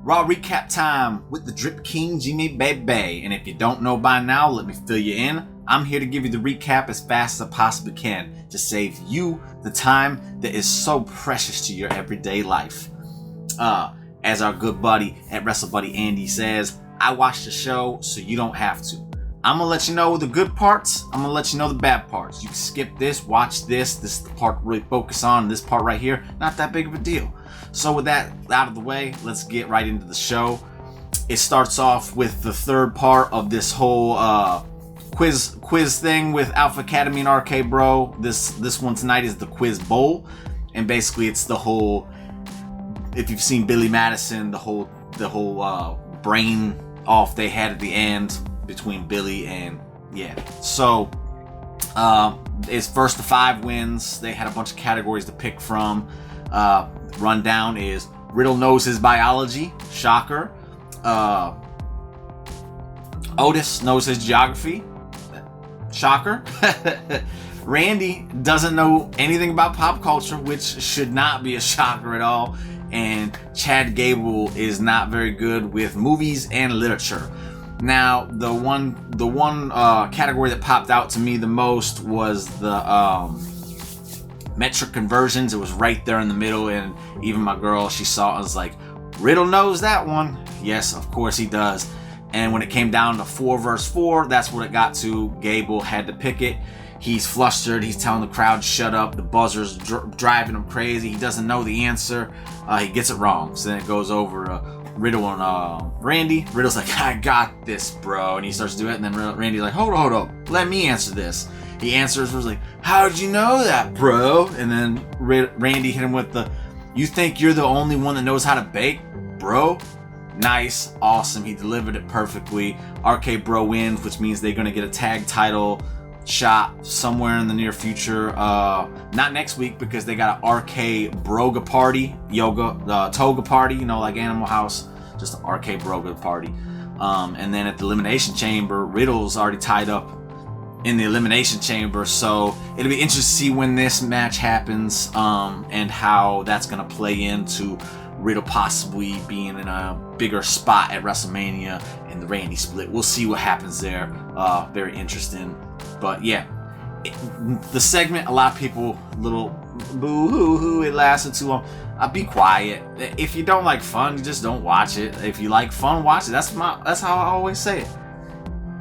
Raw recap time with the Drip King Jimmy Baby. And if you don't know by now, let me fill you in. I'm here to give you the recap as fast as I possibly can to save you the time that is so precious to your everyday life. As our good buddy at WrestleBuddy Andy says, I watch the show so you don't have to. I'm gonna let you know the good parts. I'm gonna let you know the bad parts. You can skip this, watch this. This is the part really focus on. This part right here, not that big of a deal. So with that out of the way, let's get right into the show. It starts off with the third part of this whole quiz thing with Alpha Academy and RK Bro. This one tonight is the Quiz Bowl, and basically it's the whole. If you've seen Billy Madison, the whole brain off they had at the end between Billy and So it's first to 5 wins. They had a bunch of categories to pick from. Rundown is Riddle knows his biology, shocker. Otis knows his geography, shocker. Randy doesn't know anything about pop culture, which should not be a shocker at all. And Chad Gable is not very good with movies and literature. Now, the one category that popped out to me the most was the metric conversions. It was right there in the middle, and even my girl, she saw it, was like, Riddle knows that one. Yes, of course he does. And when it came down to 4 versus 4, that's what it got to. Gable had to pick it. He's flustered. He's telling the crowd, shut up. The buzzer's driving him crazy. He doesn't know the answer. He gets it wrong. So then it goes over to Riddle and Randy. Riddle's like, I got this, bro. And he starts to do it. And then Randy's like, hold up. Let me answer this. He answers, was like, how'd you know that, bro? And then Randy hit him with the, you think you're the only one that knows how to bake, bro? Nice, awesome. He delivered it perfectly. RK Bro wins, which means they're going to get a tag title shot somewhere in the near future. Not next week, because they got an RK Broga party, toga party, like Animal House, just an RK Broga party. And then at the Elimination Chamber, Riddle's already tied up in the Elimination Chamber, so it'll be interesting to see when this match happens, and how that's going to play into Riddle possibly being in a bigger spot at WrestleMania and the Randy split. We'll see what happens there. Very interesting. But yeah, the segment, a lot of people, little boo-hoo-hoo, it lasted too long. Be quiet. If you don't like fun, you just don't watch it. If you like fun, watch it. That's how I always say it.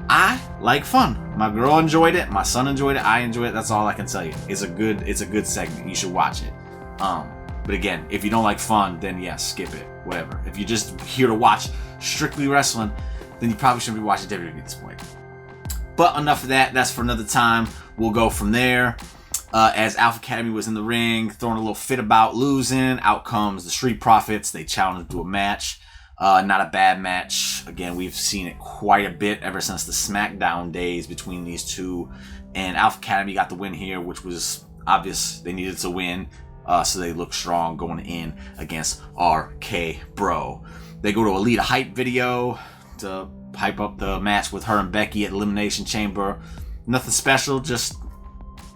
I like fun. My girl enjoyed it. My son enjoyed it. I enjoyed it. That's all I can tell you. It's a good segment. You should watch it. But again, if you don't like fun, then yes, skip it. Whatever. If you're just here to watch strictly wrestling, then you probably shouldn't be watching WWE at this point. But enough of that. That's for another time. We'll go from there. As Alpha Academy was in the ring, throwing a little fit about losing, out comes the Street Profits. They challenged to a match. Not a bad match. Again, we've seen it quite a bit ever since the SmackDown days between these two. And Alpha Academy got the win here, which was obvious. They needed to win, so they look strong going in against RK Bro. They go to a Elite Hype video to hype up the match with her and Becky at Elimination Chamber. Nothing special, just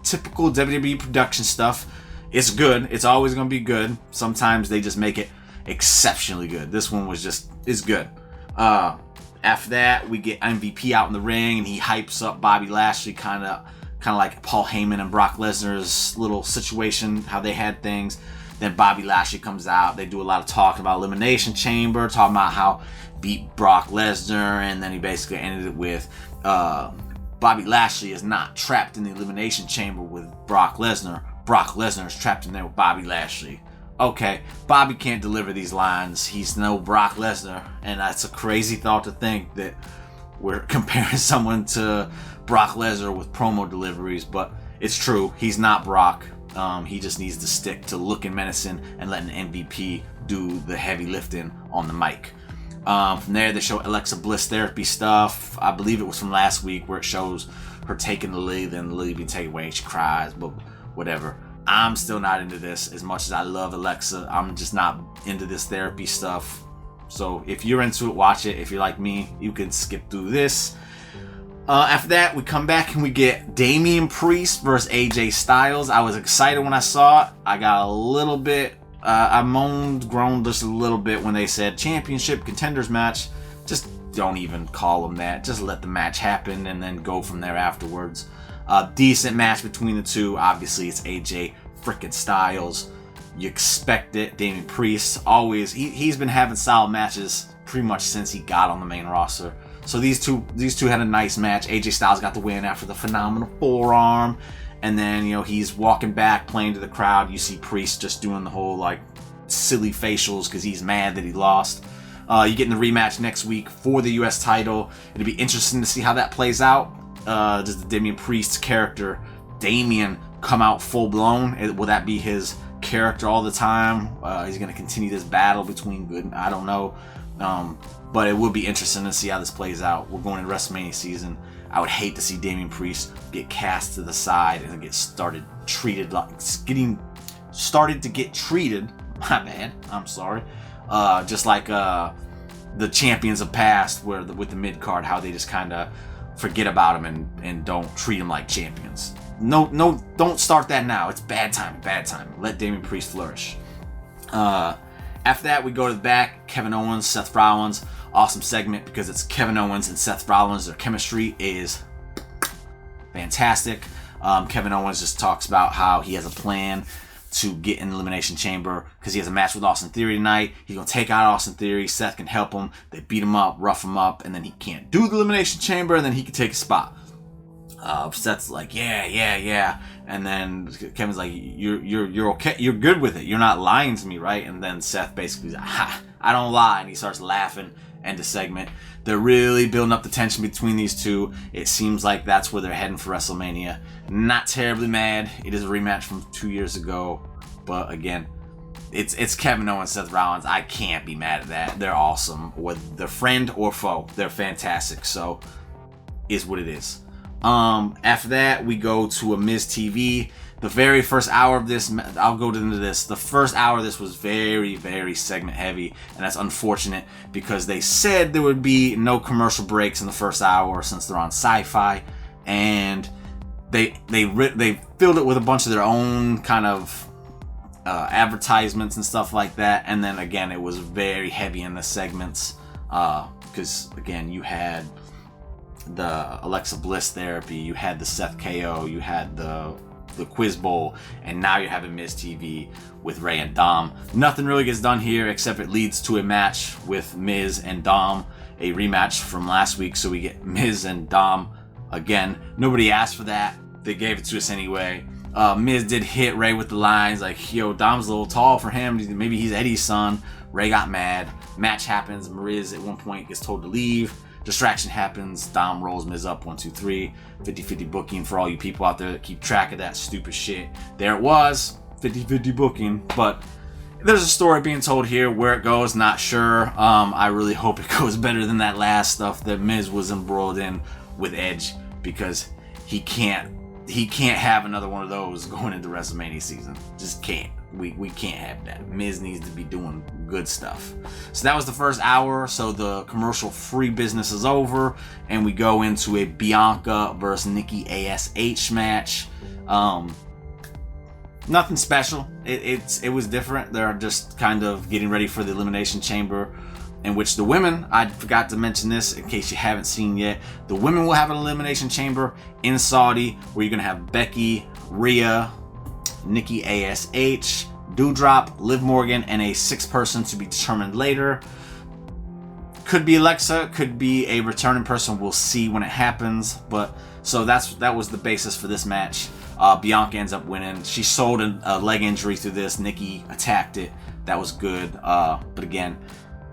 typical WWE production stuff. It's good. It's always going to be good. Sometimes they just make it exceptionally good. This one was it's good. After that, we get MVP out in the ring, and he hypes up Bobby Lashley, kind of like Paul Heyman and Brock Lesnar's little situation, how they had things. Then Bobby Lashley comes out. They do a lot of talking about Elimination Chamber, talking about how beat Brock Lesnar, and then he basically ended it with Bobby Lashley is not trapped in the Elimination Chamber with Brock Lesnar. Brock Lesnar is trapped in there with Bobby Lashley. Okay, Bobby can't deliver these lines. He's no Brock Lesnar, and that's a crazy thought to think that we're comparing someone to Brock Lesnar with promo deliveries, but it's true. He's not Brock. He just needs to stick to looking menacing and letting MVP do the heavy lifting on the mic. From there, they show Alexa Bliss therapy stuff. I believe it was from last week, where it shows her taking the Lily, then the Lily being taken away and she cries, but whatever. I'm still not into this. As much as I love Alexa, I'm just not into this therapy stuff. So if you're into it, watch it. If you're like me, you can skip through this. After that, we come back and we get Damien Priest versus AJ Styles. I was excited when I saw it. I got a little bit, I groaned just a little bit when they said championship contenders match. Just don't even call them that. Just let the match happen and then go from there afterwards. Decent match between the two. Obviously, it's AJ frickin' Styles. You expect it. Damien Priest, always, he's been having solid matches pretty much since he got on the main roster. So these two had a nice match. AJ Styles got the win after the phenomenal forearm. And then, he's walking back, playing to the crowd. You see Priest just doing the whole, like, silly facials because he's mad that he lost. You get in the rematch next week for the U.S. title. It'll be interesting to see how that plays out. Does the Damien Priest character, Damien, come out full-blown? Will that be his character all the time? He's going to continue this battle between good, I don't know. But it would be interesting to see how this plays out. We're going into WrestleMania season. I would hate to see Damien Priest get cast to the side and get treated. My bad. I'm sorry. Just like the champions of past, where with the mid card, how they just kind of forget about him and don't treat him like champions. No, don't start that now. It's bad time. Let Damien Priest flourish. After that, we go to the back. Kevin Owens, Seth Rollins. Awesome segment because it's Kevin Owens and Seth Rollins. Their chemistry is fantastic. Kevin Owens just talks about how he has a plan to get in the Elimination Chamber because he has a match with Austin Theory tonight. He's going to take out Austin Theory. Seth can help him. They beat him up, rough him up, and then he can't do the Elimination Chamber, and then he can take a spot. Seth's like, yeah. And then Kevin's like, you're okay. You're good with it. You're not lying to me, right? And then Seth basically's like, I don't lie. And he starts laughing. End of segment. They're really building up the tension between these two. It seems like that's where they're heading for WrestleMania. Not terribly mad. It is a rematch from 2 years ago. But again, it's Kevin Owens, Seth Rollins. I can't be mad at that. They're awesome. Whether they're friend or foe, they're fantastic. So, is what it is. After that, we go to a Miz TV. The very first hour of this, I'll go into this. The first hour of this was very, very segment heavy, and that's unfortunate because they said there would be no commercial breaks in the first hour since they're on Sci-Fi, and they filled it with a bunch of their own kind of advertisements and stuff like that. And then again, it was very heavy in the segments because again, you had the Alexa Bliss therapy, you had the Seth KO, you had the Quiz Bowl, and now you're having Miz TV with Ray and Dom. Nothing really gets done here except it leads to a match with Miz and Dom, a rematch from last week. So we get Miz and Dom again. Nobody asked for that. They gave it to us anyway. Miz did hit Ray with the lines like, yo, Dom's a little tall for him. Maybe he's Eddie's son. Ray got mad. Match happens. Miz at one point gets told to leave. Distraction happens. Dom rolls Miz up 1, 2, 3. 50-50 booking for all you people out there that keep track of that stupid shit. There it was. 50-50 booking. But there's a story being told here. Where it goes, not sure. I really hope it goes better than that last stuff that Miz was embroiled in with Edge, because he can't have another one of those going into WrestleMania season. Just can't. We can't have that. Miz needs to be doing good stuff. So that was the first hour. So the commercial-free business is over, and we go into a Bianca versus Nikki Ash match. Nothing special. It was different. They're just kind of getting ready for the Elimination Chamber, in which the women, I forgot to mention this in case you haven't seen yet, the women will have an Elimination Chamber in Saudi where you're going to have Becky, Rhea, Nikki Ash, Doudrop, Liv Morgan, and a sixth person to be determined later. Could be Alexa, could be a returning person. We'll see when it happens. But so that was the basis for this match. Bianca ends up winning. She sold a leg injury through this. Nikki attacked it. That was good. But again,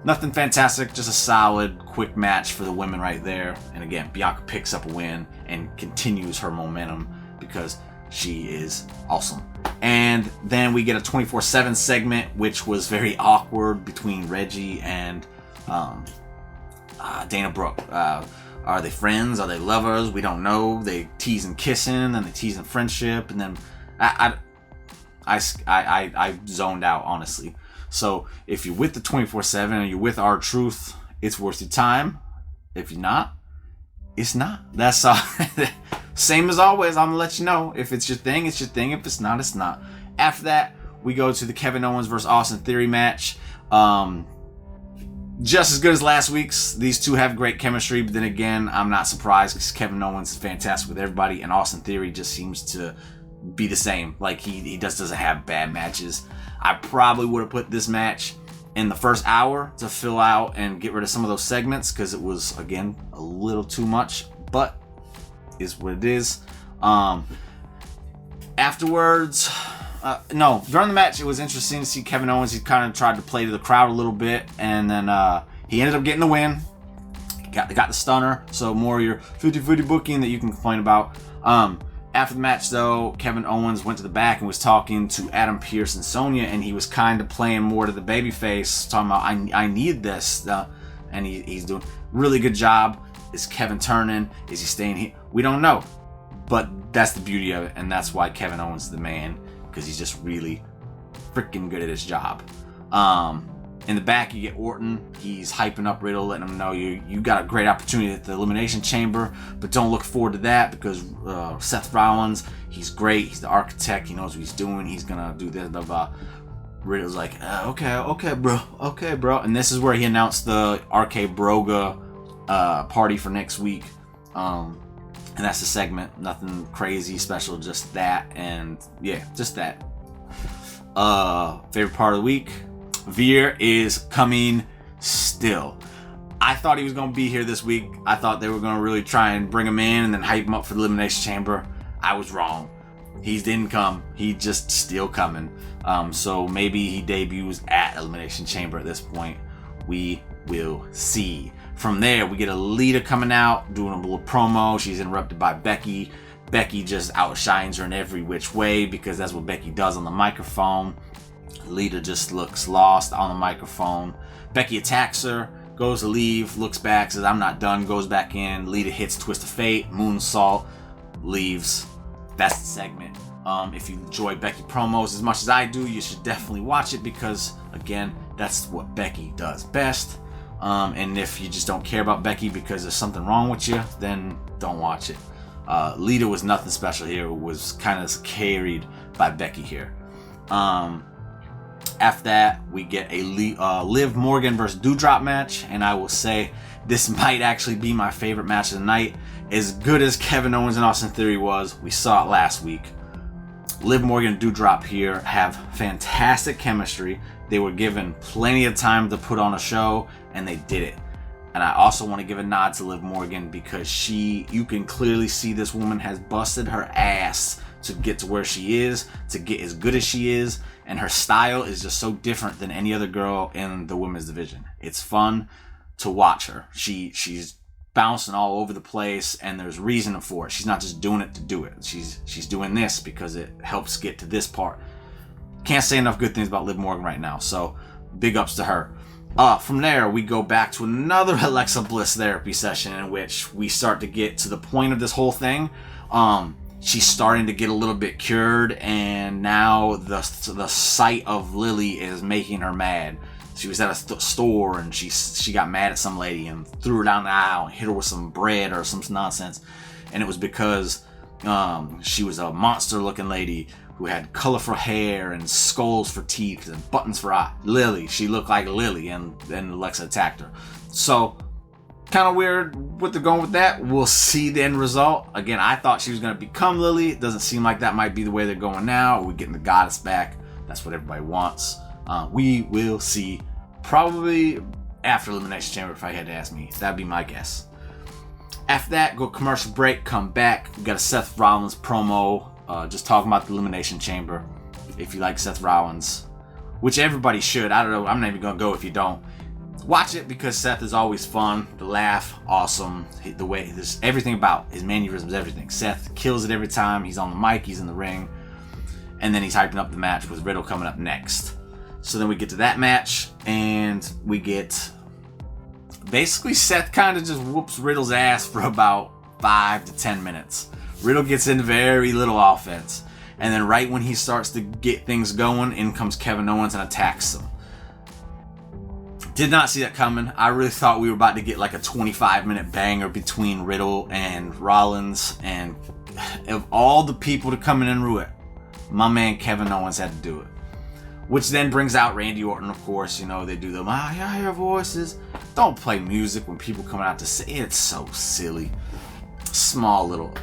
nothing fantastic. Just a solid, quick match for the women right there. And again, Bianca picks up a win and continues her momentum because She is awesome. And then we get a 24/7 segment, which was very awkward between Reggie and Dana Brooke. Are they friends? Are they lovers? We don't know. They tease and kissing, and they tease and friendship, and then I zoned out, honestly. So if you're with the 24/7 and you're with R-Truth, it's worth your time. If you're not, it's not. That's all. Same as always, I'm gonna let you know. If it's your thing, it's your thing. If it's not, it's not. After that, we go to the Kevin Owens versus Austin Theory match. Just as good as last week's. These two have great chemistry, but then again, I'm not surprised because Kevin Owens is fantastic with everybody, and Austin Theory just seems to be the same. Like, he just doesn't have bad matches. I probably would have put this match in the first hour to fill out and get rid of some of those segments because it was, again, a little too much, but is what it is. Afterwards, during the match, it was interesting to see Kevin Owens. He kind of tried to play to the crowd a little bit, and then he ended up getting the win. Got the stunner, so more of your 50-50 booking that you can complain about. After the match, though, Kevin Owens went to the back and was talking to Adam Pearce and Sonya, and he was kind of playing more to the babyface, talking about, I need this, and he's doing a really good job. Is Kevin turning? Is he staying here? We don't know, but that's the beauty of it, and that's why Kevin Owens is the man, because he's just really freaking good at his job. In the back, you get Orton. He's hyping up Riddle, letting him know you got a great opportunity at the Elimination Chamber, but don't look forward to that because Seth Rollins, he's great. He's the architect. He knows what he's doing. He's gonna do this. Blah, blah. Riddle's like, okay, bro. And this is where he announced the RK Broga party for next week. And that's the segment. Nothing crazy special, just that, and yeah, just that. Favorite part of the week. Veer is coming still. I thought he was going to be here this week. I thought they were going to really try and bring him in and then hype him up for the Elimination Chamber. I was wrong. He didn't come. He just still coming. So maybe he debuts at Elimination Chamber at this point. We will see. From there, we get Alita coming out, doing a little promo. She's interrupted by Becky. Becky just outshines her in every which way because that's what Becky does on the microphone. Lita just looks lost on the microphone. Becky attacks her, goes to leave, looks back, says, I'm not done, goes back in. Lita hits Twist of Fate, moonsault, leaves. That's the segment. If you enjoy Becky promos as much as I do, you should definitely watch it because, again, that's what Becky does best. And if you just don't care about Becky because there's something wrong with you, then don't watch it. Lita was nothing special here. It was kind of carried by Becky here. After that, we get a Liv Morgan versus Doudrop match, and I will say this might actually be my favorite match of the night. As good as Kevin Owens and Austin Theory was, we saw it last week. Liv Morgan and Doudrop here have fantastic chemistry. They were given plenty of time to put on a show, and they did it. And I also want to give a nod to Liv Morgan because you can clearly see this woman has busted her ass to get to where she is, to get as good as she is, and her style is just so different than any other girl in the women's division. It's fun to watch her. She's bouncing all over the place, and there's reason for it. She's not just doing it to do it. She's doing this because it helps get to this part. Can't say enough good things about Liv Morgan right now, so big ups to her. From there, we go back to another Alexa Bliss therapy session in which we start to get to the point of this whole thing. She's starting to get a little bit cured, and now the sight of Lily is making her mad. She was at a store, and she got mad at some lady and threw her down the aisle and hit her with some bread or some nonsense. And it was because she was a monster-looking lady who had colorful hair and skulls for teeth and buttons for eyes. Lily. She looked like Lily, and then Alexa attacked her. So, kind of weird what they're going with that. We'll see the end result. Again, I thought she was going to become Lily. It doesn't seem like that might be the way they're going now. We're getting the goddess back. That's what everybody wants. We will see. Probably after Elimination Chamber, if I had to ask me. That'd be my guess. After that, go commercial break, come back. We got a Seth Rollins promo. Just talking about the Elimination Chamber. If you like Seth Rollins, which everybody should. I don't know. I'm not even going to go if you don't. Watch it because Seth is always fun. The laugh, awesome. The way, everything about his mannerisms, everything. Seth kills it every time. He's on the mic, he's in the ring. And then he's hyping up the match with Riddle coming up next. So then we get to that match, and we get... Basically, Seth kind of just whoops Riddle's ass for about 5 to 10 minutes. Riddle gets in very little offense. And then right when he starts to get things going, in comes Kevin Owens and attacks him. Did not see that coming. I really thought we were about to get like a 25-minute banger between Riddle and Rollins. And of all the people to come in and ruin it, my man Kevin Owens had to do it. Which then brings out Randy Orton, of course. You know, they do the, I hear voices. Don't play music when people come out to say it. It's so silly. Small little,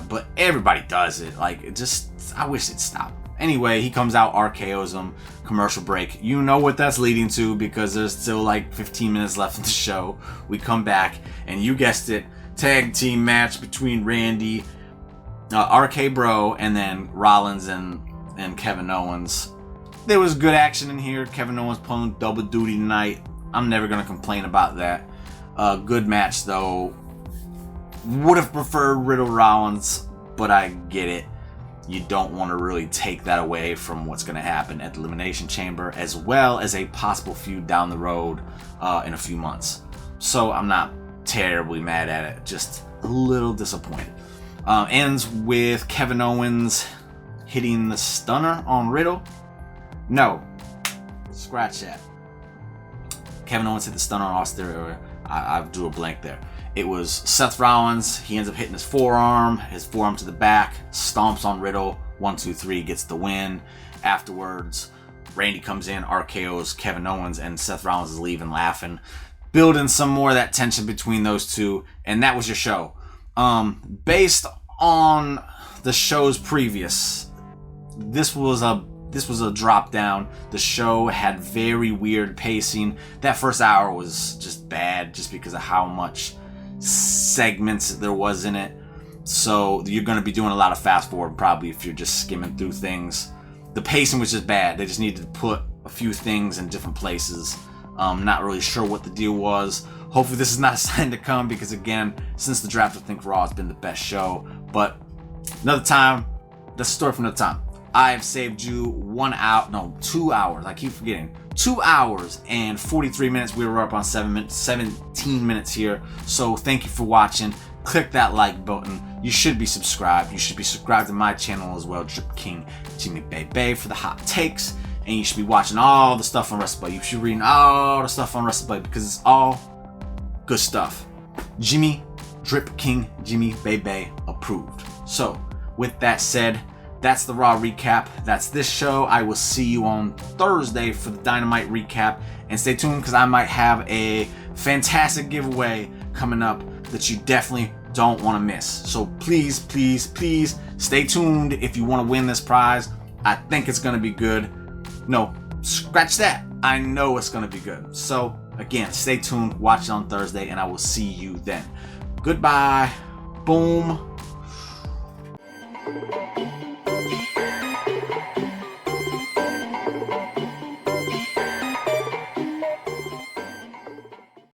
but everybody does it. Like, it just, I wish it'd stop. Anyway, he comes out, RKOs him, commercial break. You know what that's leading to because there's still like 15 minutes left in the show. We come back, and you guessed it, tag team match between Randy, RK Bro, and then Rollins and Kevin Owens. There was good action in here. Kevin Owens pulling double duty tonight. I'm never going to complain about that. Good match, though. Would have preferred Riddle Rollins, but I get it. You don't want to really take that away from what's going to happen at the Elimination Chamber, as well as a possible feud down the road in a few months. So I'm not terribly mad at it. Just a little disappointed. Ends with Kevin Owens hitting the stunner on Riddle. No. Scratch that. Kevin Owens hit the stunner on Austin. I drew a blank there. It was Seth Rollins. He ends up hitting his forearm to the back, stomps on Riddle. 1, 2, 3, gets the win. Afterwards, Randy comes in, RKOs Kevin Owens, and Seth Rollins is leaving laughing. Building some more of that tension between those two, and that was your show. Based on the show's previous, this was a drop down. The show had very weird pacing. That first hour was just bad just because of how much segments there was in it. So you're going to be doing a lot of fast forward probably if you're just skimming through things. The pacing was just bad. They just needed to put a few things in different places. Not really sure what the deal was. Hopefully this is not a sign to come because, again, since the draft, I think Raw has been the best show. But another time, that's a story for another time. I have saved you 2 hours. I keep forgetting. 2 hours and 43 minutes. We were up on 17 minutes here. So thank you for watching. Click that like button. You should be subscribed. You should be subscribed to my channel as well, Drip King Jimmy Bay for the hot takes. And you should be watching all the stuff on WrestleBuddy. You should be reading all the stuff on WrestleBuddy because it's all good stuff. Jimmy Drip King Jimmy Bay approved. So with that said, that's the Raw recap. That's this show. I will see you on Thursday for the Dynamite recap. And stay tuned because I might have a fantastic giveaway coming up that you definitely don't want to miss. So please, please, please stay tuned if you want to win this prize. I think it's going to be good. No, scratch that. I know it's going to be good. So again, stay tuned. Watch it on Thursday and I will see you then. Goodbye. Boom.